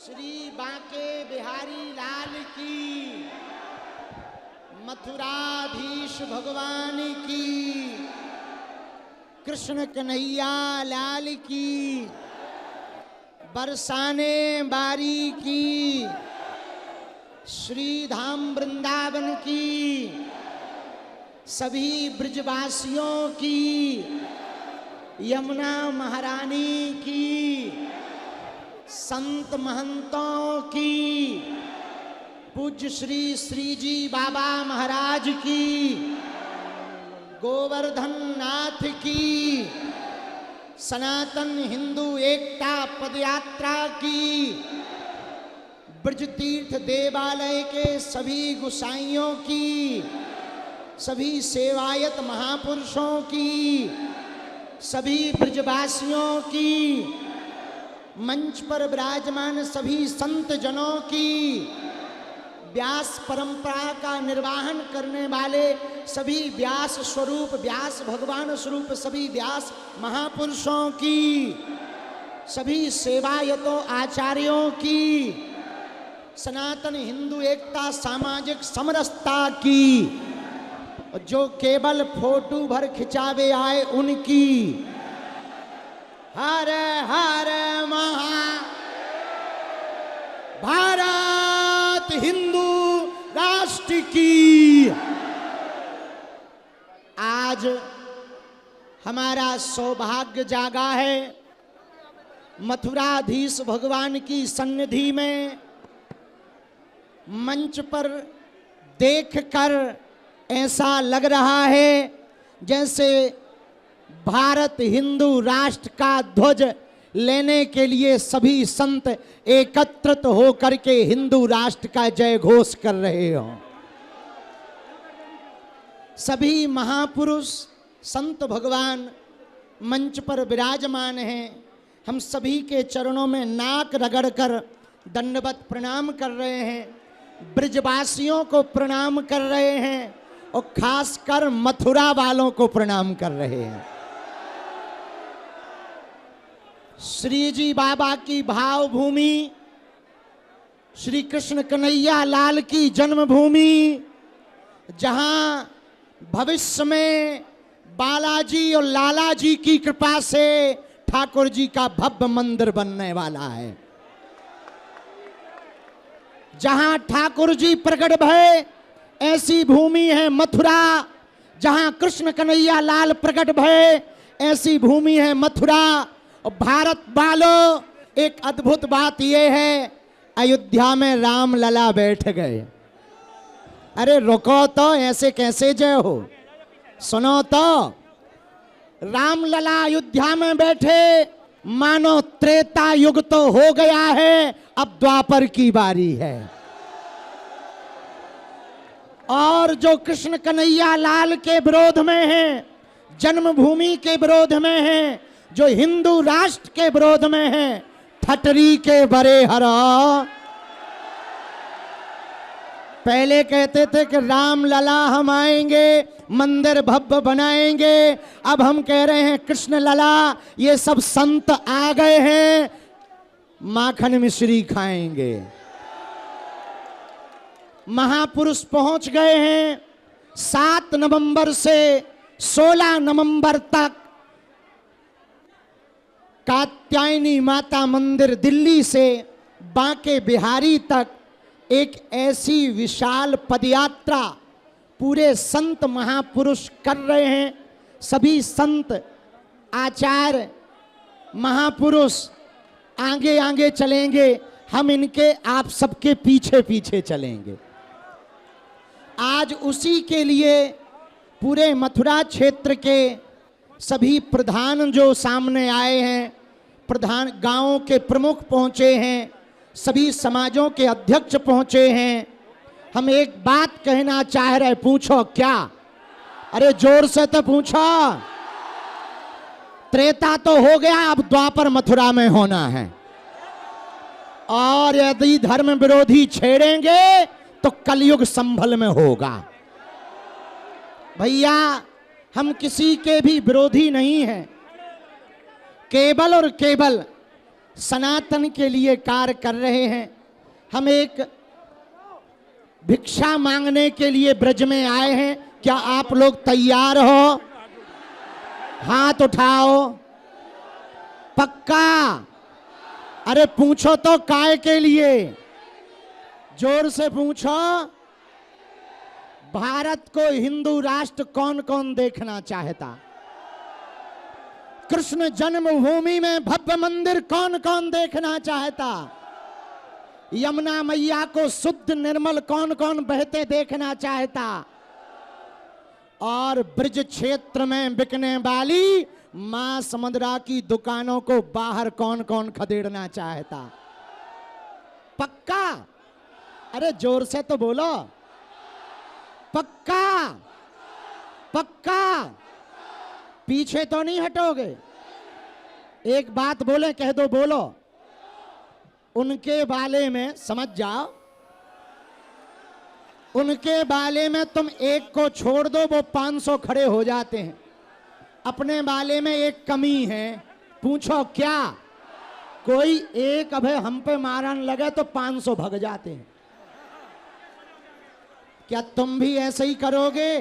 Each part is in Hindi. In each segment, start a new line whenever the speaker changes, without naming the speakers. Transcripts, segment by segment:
श्री बांके बिहारी लाल की, मथुराधीश भगवान की, कृष्ण कन्हैया लाल की, बरसाने बारी की, श्री धाम वृंदावन की, सभी ब्रजवासियों की, यमुना महारानी की, संत महंतों की, पूज्य श्री श्रीजी बाबा महाराज की, गोवर्धन नाथ की, सनातन हिंदू एकता पदयात्रा की, ब्रज तीर्थ देवालय के सभी गुसाइयों की, सभी सेवायत महापुरुषों की, सभी ब्रजवासियों की, मंच पर विराजमान सभी संत जनों की, व्यास परंपरा का निर्वाहन करने वाले सभी व्यास स्वरूप, व्यास भगवान स्वरूप सभी व्यास महापुरुषों की, सभी सेवायतों आचार्यों की, सनातन हिंदू एकता सामाजिक समरसता की, जो केवल फोटो भर खिंचावे आए उनकी, हर हर महा भारत हिंदू राष्ट्र की। आज हमारा सौभाग्य जागा है मथुराधीश भगवान की सन्निधि में मंच पर देखकर ऐसा लग रहा है जैसे भारत हिंदू राष्ट्र का ध्वज लेने के लिए सभी संत एकत्रित होकर के हिंदू राष्ट्र का जय घोष कर रहे हो। सभी महापुरुष संत भगवान मंच पर विराजमान हैं। हम सभी के चरणों में नाक रगड़कर दंडवत प्रणाम कर रहे हैं, ब्रजवासियों को प्रणाम कर रहे हैं और खासकर मथुरा वालों को प्रणाम कर रहे हैं। श्री जी बाबा की भावभूमि, श्री कृष्ण कन्हैया लाल की जन्मभूमि, जहां भविष्य में बालाजी और लाला जी की कृपा से ठाकुर जी का भव्य मंदिर बनने वाला है, जहां ठाकुर जी प्रकट भय ऐसी भूमि है मथुरा, जहां कृष्ण कन्हैया लाल प्रकट भय ऐसी भूमि है मथुरा। और भारत वालों, एक अद्भुत बात यह है, अयोध्या में राम लला बैठ गए। अरे रुको तो, ऐसे कैसे जय हो, सुनो तो, राम लला अयोध्या में बैठे, मानो त्रेता युग तो हो गया है, अब द्वापर की बारी है। और जो कृष्ण कन्हैया लाल के विरोध में है, जन्मभूमि के विरोध में है, जो हिंदू राष्ट्र के विरोध में है, ठटरी के बरे हरा। पहले कहते थे कि राम लला हम आएंगे, मंदिर भव्य बनाएंगे, अब हम कह रहे हैं कृष्ण लला, ये सब संत आ गए हैं, माखन मिश्री खाएंगे। महापुरुष पहुंच गए हैं। 7 नवंबर से 16 नवंबर तक कात्यायनी माता मंदिर दिल्ली से बांके बिहारी तक एक ऐसी विशाल पदयात्रा पूरे संत महापुरुष कर रहे हैं। सभी संत आचार्य महापुरुष आगे आगे चलेंगे, हम इनके आप सबके पीछे पीछे चलेंगे। आज उसी के लिए पूरे मथुरा क्षेत्र के सभी प्रधान जो सामने आए हैं, प्रधान गांवों के प्रमुख पहुंचे हैं, सभी समाजों के अध्यक्ष पहुंचे हैं। हम एक बात कहना चाह रहे, पूछो क्या? अरे जोर से तो पूछो। त्रेता तो हो गया, अब द्वापर मथुरा में होना है। और यदि धर्म विरोधी छेड़ेंगे तो कलयुग संभल में होगा। भैया, हम किसी के भी विरोधी नहीं हैं, केवल और केवल सनातन के लिए कार्य कर रहे हैं। हम एक भिक्षा मांगने के लिए ब्रज में आए हैं। क्या आप लोग तैयार हो? हाथ उठाओ। पक्का? अरे पूछो तो काय के लिए? जोर से पूछो। भारत को हिंदू राष्ट्र कौन कौन देखना चाहता? कृष्ण जन्मभूमि में भव्य मंदिर कौन कौन देखना चाहता? यमुना मैया को शुद्ध निर्मल कौन कौन बहते देखना चाहता? और ब्रज क्षेत्र में बिकने वाली मां समंदरा की दुकानों को बाहर कौन कौन खदेड़ना चाहता? पक्का? अरे जोर से तो बोलो। पक्का? पक्का? पीछे तो नहीं हटोगे? एक बात बोले, कह दो, बोलो। उनके बाले में समझ जाओ, उनके बाले में तुम एक को छोड़ दो, वो 500 खड़े हो जाते हैं। अपने बाले में एक कमी है, पूछो क्या? कोई एक अभय हम पे मारन लगे तो 500 भग जाते हैं। क्या तुम भी ऐसे ही करोगे?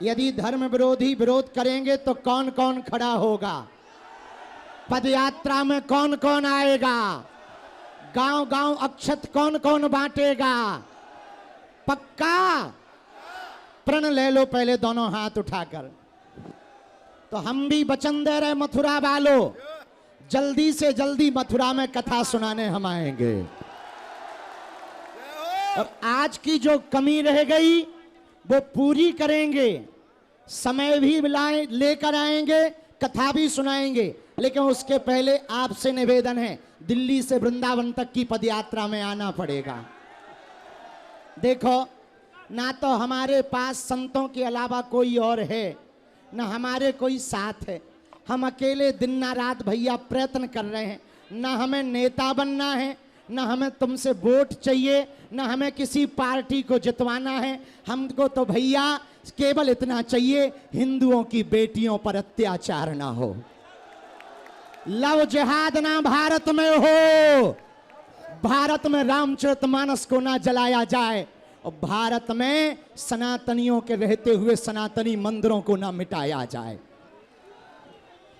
यदि धर्म विरोधी विरोध करेंगे तो कौन कौन खड़ा होगा? पदयात्रा में कौन कौन आएगा? गांव गांव अक्षत कौन कौन बांटेगा? पक्का? प्रण ले लो पहले दोनों हाथ उठाकर। तो हम भी वचन दे रहे मथुरा वालों, जल्दी से जल्दी मथुरा में कथा सुनाने हम आएंगे। और आज की जो कमी रह गई वो पूरी करेंगे। समय भी लेकर आएंगे, कथा भी सुनाएंगे। लेकिन उसके पहले आपसे निवेदन है, दिल्ली से वृंदावन तक की पदयात्रा में आना पड़ेगा। देखो, ना तो हमारे पास संतों के अलावा कोई और है, ना हमारे कोई साथ है। हम अकेले दिन ना रात भैया प्रयत्न कर रहे हैं। ना हमें नेता बनना है, ना हमें तुमसे वोट चाहिए, ना हमें किसी पार्टी को जितवाना है। हमको तो भैया केवल इतना चाहिए, हिंदुओं की बेटियों पर अत्याचार ना हो, लव जिहाद ना भारत में हो, भारत में रामचरितमानस को ना जलाया जाए, और भारत में सनातनियों के रहते हुए सनातनी मंदिरों को ना मिटाया जाए।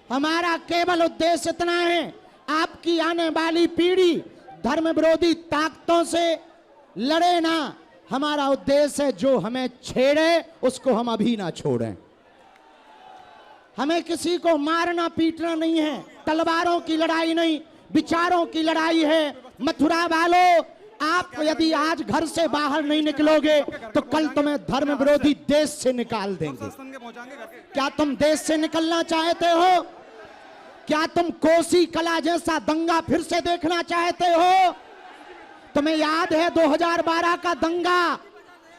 हमारा केवल उद्देश्य इतना है, आपकी आने वाली पीढ़ी धर्म विरोधी ताकतों से लड़े ना। हमारा उद्देश्य है, जो हमें छेड़े उसको हम अभी ना छोड़ें। हमें किसी को मारना पीटना नहीं है, तलवारों की लड़ाई नहीं, विचारों की लड़ाई है। मथुरा वालों, आप यदि आज घर से बाहर नहीं निकलोगे तो कल तुम्हें धर्म विरोधी देश से निकाल देंगे। क्या तुम देश से निकलना चाहते हो? क्या तुम कोसी कला जैसा दंगा फिर से देखना चाहते हो? तुम्हें याद है 2012 का दंगा?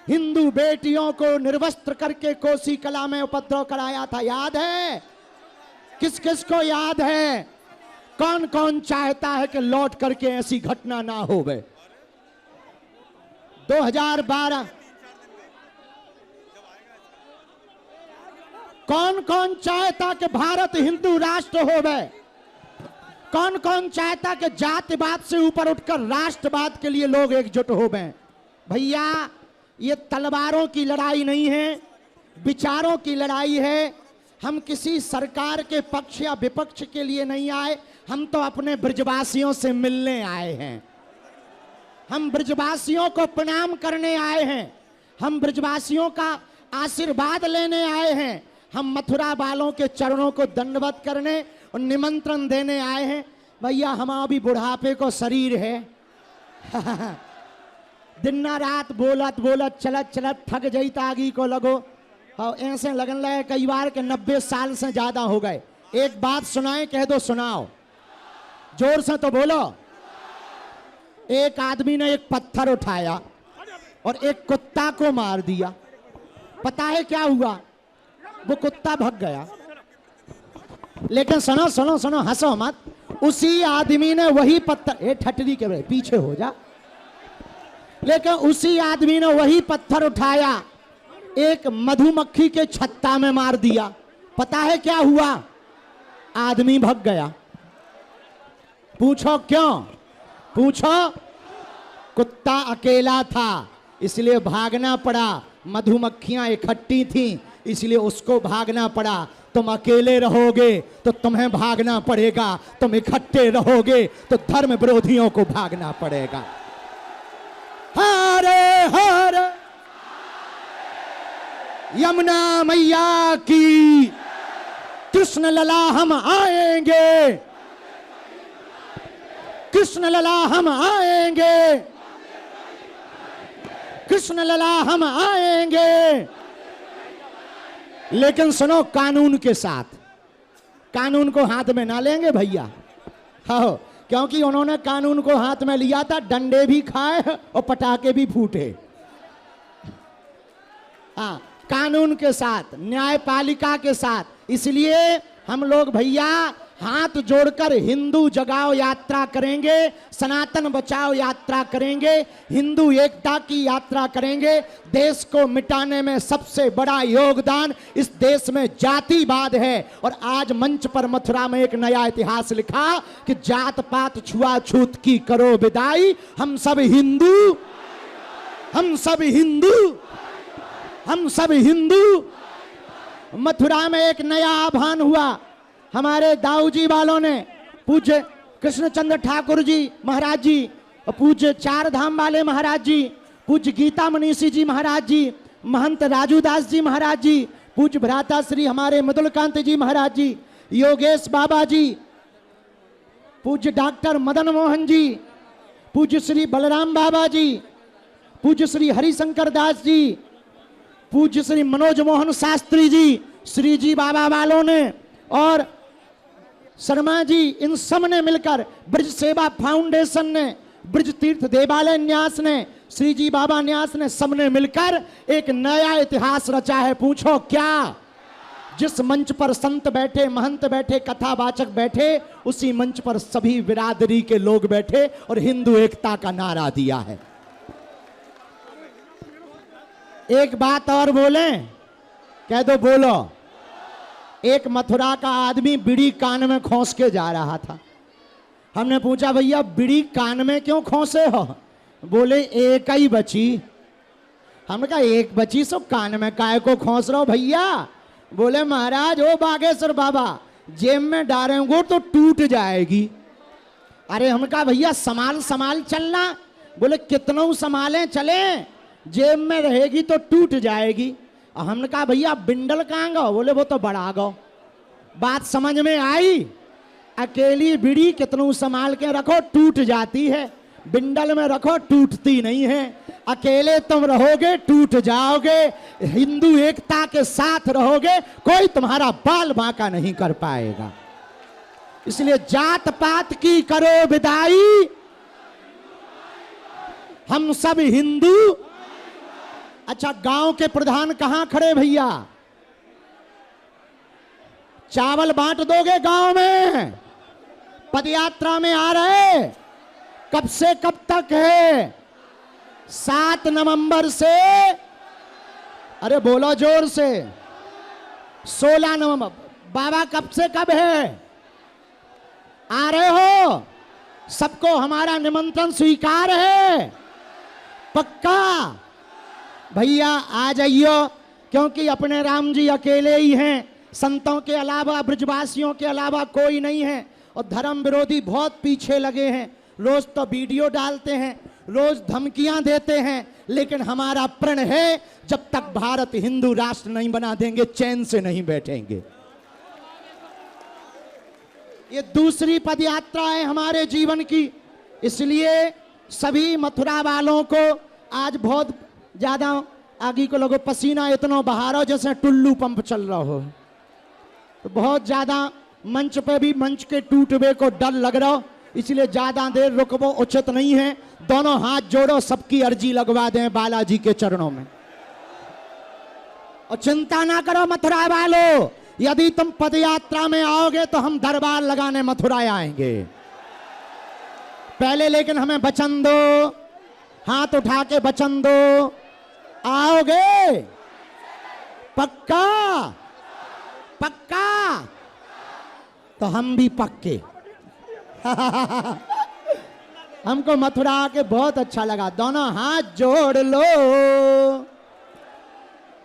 हिंदू बेटियों को निर्वस्त्र करके कोसी कला में उपद्रव कराया था, याद है? किस किस को याद है? कौन कौन चाहता है कि लौट करके ऐसी घटना ना होवे? 2012 कौन कौन चाहता कि भारत हिंदू राष्ट्र होवे? कौन कौन चाहता कि जातिवाद से ऊपर उठकर राष्ट्रवाद के लिए लोग एकजुट होवे? भैया, ये तलवारों की लड़ाई नहीं है, विचारों की लड़ाई है। हम किसी सरकार के पक्ष या विपक्ष के लिए नहीं आए, हम तो अपने ब्रजवासियों से मिलने आए हैं। हम ब्रजवासियों को प्रणाम करने आए हैं, हम ब्रजवासियों का आशीर्वाद लेने आए हैं। हम मथुरा वालों के चरणों को दंडवत करने और निमंत्रण देने आए हैं। भैया, हमारा भी बुढ़ापे को शरीर है। दिन रात बोलत बोलत चलत चलत थक जाई तागी को लगो, और ऐसे लगन लगे कई बार के 90 साल से ज्यादा हो गए। एक बात सुनाए, कह दो सुनाओ, जोर से तो बोलो। एक आदमी ने एक पत्थर उठाया और एक कुत्ता को मार दिया। पता है क्या हुआ? वो कुत्ता भाग गया। लेकिन सुनो सुनो सुनो, हंसो मत। उसी आदमी ने वही पत्थर, ए ठटरी के पीछे हो जा। लेकिन उसी आदमी ने वही पत्थर उठाया, एक मधुमक्खी के छत्ता में मार दिया। पता है क्या हुआ? आदमी भाग गया। पूछो क्यों? पूछो। कुत्ता अकेला था इसलिए भागना पड़ा, मधुमक्खियां इकट्ठी थीं इसलिए उसको भागना पड़ा। तुम अकेले रहोगे तो तुम्हें भागना पड़ेगा, तुम इकट्ठे रहोगे तो धर्म विरोधियों को भागना पड़ेगा। हरे हरे यमुना मैया की, कृष्ण लला हम आएंगे, कृष्ण लला हम आएंगे, कृष्ण लला हम आएंगे। लेकिन सुनो, कानून के साथ। कानून को हाथ में ना लेंगे भैया, हाँ, क्योंकि उन्होंने कानून को हाथ में लिया था, डंडे भी खाए और पटाखे भी फूटे। हाँ, कानून के साथ, न्यायपालिका के साथ। इसलिए हम लोग भैया हाथ जोड़कर हिंदू जगाओ यात्रा करेंगे, सनातन बचाओ यात्रा करेंगे, हिंदू एकता की यात्रा करेंगे। देश को मिटाने में सबसे बड़ा योगदान इस देश में जातिवाद है। और आज मंच पर मथुरा में एक नया इतिहास लिखा कि जात पात छुआछूत की करो विदाई, हम सब हिंदू, हम सब हिंदू, हम सब हिंदू। मथुरा में एक नया आह्वान हुआ। हमारे दाऊजी वालों ने, पूज्य कृष्णचंद्र ठाकुर जी महाराज जी, और पूज्य चार धाम वाले महाराज जी, पूज्य गीता मनीषी जी महाराज जी, महंत राजूदास जी महाराज जी, पूज्य भ्राता श्री हमारे मृदुलकांत जी महाराज जी, योगेश बाबा जी, पूज्य डॉक्टर मदन मोहन जी, पूज्य श्री बलराम बाबा जी, पूज्य श्री हरिशंकर दास जी, पूज्य श्री मनोज मोहन शास्त्री जी, श्री जी बाबा वालों ने और शर्मा जी, इन सब ने मिलकर, ब्रज सेवा फाउंडेशन ने, ब्रज तीर्थ देवालय न्यास ने, श्री जी बाबा न्यास ने, सबने मिलकर एक नया इतिहास रचा है। पूछो क्या? जिस मंच पर संत बैठे, महंत बैठे, कथावाचक बैठे, उसी मंच पर सभी बिरादरी के लोग बैठे और हिंदू एकता का नारा दिया है। एक बात और बोलें? कह दो, बोलो। एक मथुरा का आदमी बीड़ी कान में खोस के जा रहा था। हमने पूछा, भैया बीड़ी कान में क्यों खोसे हो? बोले एक ही बची। हमने कहा एक बची सो कान में काय को खोस रहो भैया? बोले महाराज, ओ बागेश्वर बाबा, जेब में डालेंगे तो टूट जाएगी। अरे हमने कहा भैया संभाल संभाल चलना। बोले कितनों संभालें चले, जेब में रहेगी तो टूट जाएगी। हमने कहा भैया बिंडल कहाँ गो? बोले वो तो बड़ा गो। बात समझ में आई? अकेली बीड़ी कितनों संभाल के रखो टूट जाती है, बिंडल में रखो टूटती नहीं है। अकेले तुम रहोगे टूट जाओगे, हिंदू एकता के साथ रहोगे कोई तुम्हारा बाल बांका नहीं कर पाएगा। इसलिए जात पात की करो विदाई, हम सब हिंदू। अच्छा, गांव के प्रधान कहां खड़े भैया? चावल बांट दोगे गांव में? पदयात्रा में आ रहे, कब से कब तक है? 7 नवंबर से, अरे बोलो जोर से, 16 नवंबर। बाबा कब से कब है? आ रहे हो? सबको हमारा निमंत्रण स्वीकार है? पक्का? भैया आ जाइयो, क्योंकि अपने राम जी अकेले ही हैं, संतों के अलावा, ब्रजवासियों के अलावा कोई नहीं है। और धर्म विरोधी बहुत पीछे लगे हैं, रोज तो वीडियो डालते हैं, रोज धमकियां देते हैं, लेकिन हमारा प्रण है जब तक भारत हिंदू राष्ट्र नहीं बना देंगे चैन से नहीं बैठेंगे। ये दूसरी पदयात्रा है हमारे जीवन की। इसलिए सभी मथुरा वालों को आज बहुत ज्यादा आगे को लोगों पसीना इतना बहा रहा हो जैसे टुल्लू पंप चल रहा हो, तो बहुत ज्यादा मंच पे भी मंच के टूटवे को डर लग रहा हो, इसलिए ज्यादा देर रुकवो उचित नहीं है। दोनों हाथ जोड़ो, सबकी अर्जी लगवा दें बालाजी के चरणों में। और चिंता ना करो मथुरा वालों, यदि तुम पदयात्रा में आओगे तो हम दरबार लगाने मथुरा आएंगे। पहले लेकिन हमें वचन दो, हाथ उठा के वचन दो, आओगे? पक्का? पक्का? तो हम भी पक्के। हमको मथुरा के बहुत अच्छा लगा। दोनों हाथ जोड़ लो।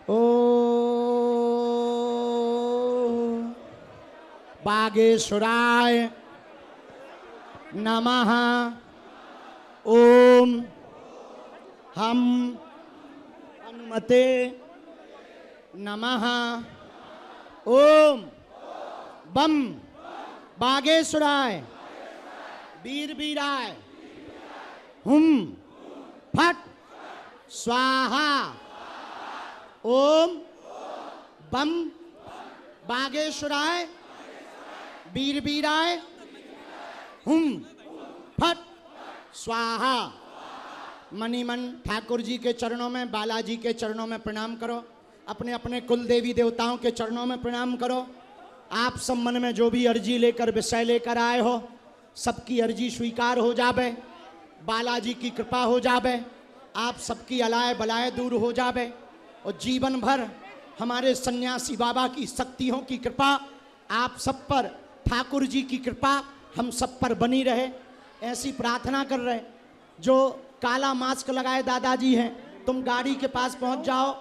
ओ बागेश्वराय नमः। ओम हम हनुमते नमः। ओम बम बागेश्वराय वीर वीराय हुम फट स्वाहा। ओम बम बागेश्वराय वीर वीराय हुम फट स्वाहा। मनी मन ठाकुर जी के चरणों में, बालाजी के चरणों में प्रणाम करो। अपने अपने कुल देवी देवताओं के चरणों में प्रणाम करो। आप सब मन में जो भी अर्जी लेकर, विषय लेकर आए हो, सबकी अर्जी स्वीकार हो जावे। बालाजी की कृपा हो जावे। आप सबकी अलाय बलाय दूर हो जावे और जीवन भर हमारे सन्यासी बाबा की शक्तियों की कृपा आप सब पर, ठाकुर जी की कृपा हम सब पर बनी रहे, ऐसी प्रार्थना कर रहे। जो काला मास्क लगाए दादाजी हैं, तुम गाड़ी के पास पहुंच जाओ।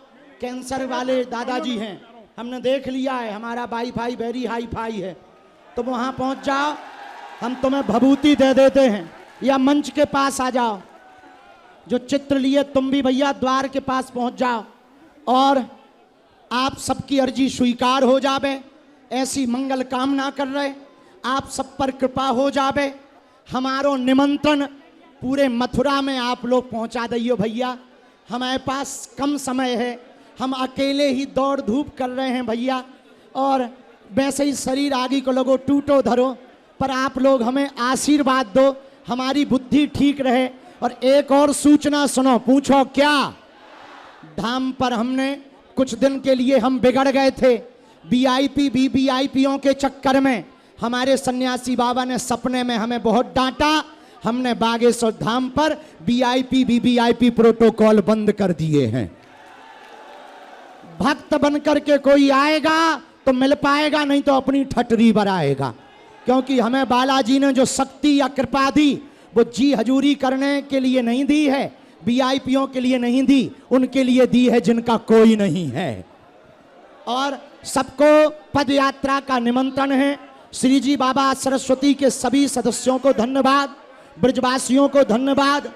कैंसर वाले दादाजी हैं, हमने देख लिया है, हमारा वाईफाई वेरी हाई फाई है। तुम वहां पहुंच जाओ, हम तुम्हें भभूति दे देते हैं। या मंच के पास आ जाओ, जो चित्र लिए तुम भी भैया द्वार के पास पहुंच जाओ और आप सबकी अर्जी स्वीकार हो जावे। ऐसी मंगल कामना कर रहे, आप सब पर कृपा हो जावे। हमारो निमंत्रण पूरे मथुरा में आप लोग पहुंचा दियो भैया। हमारे पास कम समय है, हम अकेले ही दौड़ धूप कर रहे हैं भैया। और वैसे ही शरीर आगे को लगो टूटो धरो, पर आप लोग हमें आशीर्वाद दो, हमारी बुद्धि ठीक रहे। और एक और सूचना सुनो, पूछो क्या? धाम पर हमने कुछ दिन के लिए हम बिगड़ गए थे। वीआईपी वीवीआईपीओं के चक्कर में हमारे सन्यासी बाबा ने सपने में हमें बहुत डांटा। हमने बागेश्वर धाम पर वीआईपी वीवीआईपी प्रोटोकॉल बंद कर दिए हैं। भक्त बनकर के कोई आएगा तो मिल पाएगा, नहीं तो अपनी ठटरी बनाएगा। क्योंकि हमें बालाजी ने जो शक्ति या कृपा दी, वो जी हजूरी करने के लिए नहीं दी है, वीआईपीओं के लिए नहीं दी, उनके लिए दी है जिनका कोई नहीं है। और सबको पद यात्रा का निमंत्रण है। श्री जी बाबा सरस्वती के सभी सदस्यों को धन्यवाद, ब्रजवासियों को धन्यवाद,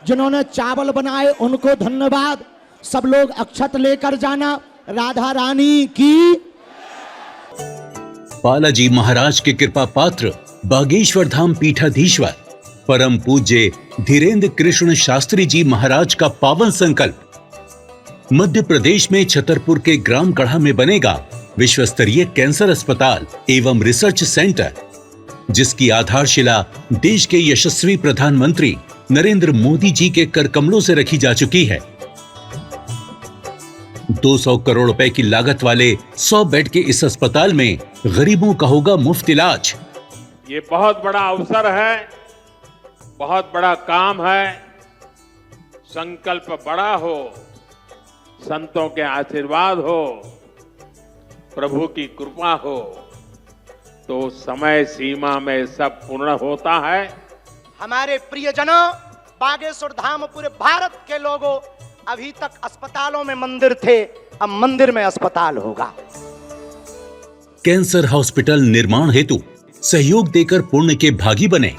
जिन्होंने चावल बनाए उनको धन्यवाद। सब लोग अक्षत लेकर जाना। राधा रानी की।
बालाजी महाराज के कृपा पात्र बागेश्वर धाम पीठाधीश्वर परम पूज्य धीरेन्द्र कृष्ण शास्त्री जी महाराज का पावन संकल्प। मध्य प्रदेश में छतरपुर के ग्राम गढ़ा में बनेगा विश्व स्तरीय कैंसर अस्पताल एवं रिसर्च सेंटर, जिसकी आधारशिला देश के यशस्वी प्रधानमंत्री नरेंद्र मोदी जी के कर कमलों से रखी जा चुकी है। 200 करोड़ रुपए की लागत वाले 100 बेड के इस अस्पताल में गरीबों का होगा मुफ्त इलाज।
ये बहुत बड़ा अवसर है, बहुत बड़ा काम है। संकल्प बड़ा हो, संतों के आशीर्वाद हो, प्रभु की कृपा हो, तो समय सीमा में सब पूर्ण होता है।
हमारे प्रियजनों, बागेश्वर धाम पूरे भारत के लोगों, अभी तक अस्पतालों में मंदिर थे, अब मंदिर में अस्पताल होगा।
कैंसर हॉस्पिटल निर्माण हेतु सहयोग देकर पुण्य के भागी बने